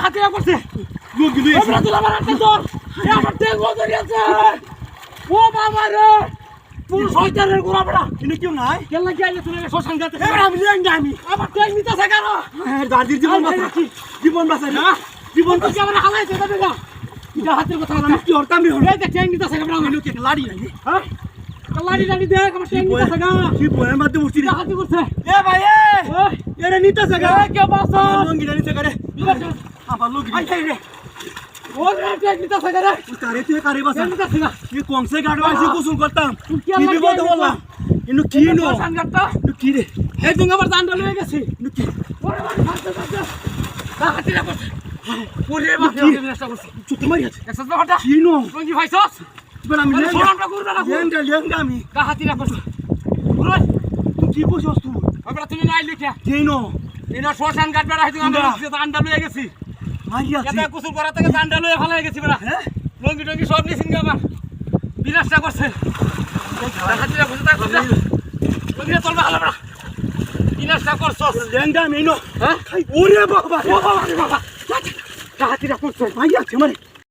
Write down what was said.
হাতিয়া করছে লুঙ্গি লুই আমরা তো আমার হাতে ধর এ আমার তেল বদলি আছে ও বাবা রে পুরো শয়তানের গোড়া বড়া কিন্তু কেউ নাই কেন লাগি আইলে তুমি শ্মশান গাতে আমি লেঙ্গা আমি আমার তেল নিতেছে কেন দাদির জীবন বাঁচা জীবন বাঁচা না জীবন তো কি আমার হালাইছে দাদা এটা এটা হাতের কথা না কি হরতাম রে এই যে তেল নিতেছে কেন আমি কে লাড়ি নাই হ্যাঁ লাড়ি লাড়ি দেখ আমার তেল নিতেছে কেন কি বয়ের মধ্যে উঠছি রে হাতে করছে এ ভাই এরে নিতেছে গা কে বাসা লুঙ্গি নিতেছে গা রে আমার লুঙ্গি আই যাই রে ওরে তেল নিতেছে কেন কারে তুই কারে বাসা তেল নিতেছে না কি কংসে গাড়ো আসি গোসল করতাম কি কি বিপদ হলো কিন্তু কি নো শ্মশান গাতটা কিন্তু কি রে এই তুমি আমার দান্ডা লয়ে গেছি কিন্তু কি ওরে বাবা হাতে করছে হাতে করছে ওরে বাবা চেষ্টা করছে চুত মারি আছে একসাথে হটা কি নো রঙ্গি ভাইছস এবার আমি লেঙ্গা সোনামটা করবে না লেঙ্গা আমি কা হাতিরা করছে ওরে তুই কি বসছস তুই আমরা তুমি নাই লিখা কি নো এনা শ্মশান গাট বেড়া হইতো আমরা দান্ডা লয়ে গেছি মারি আছে এটা কুসুল করা থেকে দান্ডা লয়ে ফেলা গেছি বেড়া হ্যাঁ রঙ্গি টঙ্গি সব নিছিন গা আমার বিনাশটা করছে হাতিরা করছে তার করছে রঙ্গি চলবে হালা বেড়া বিনাশটা করছস লেঙ্গা আমি নো হ্যাঁ ওরে বাবা ও বাবা রে বাবা হাতিরা করছে মারি আছে মানে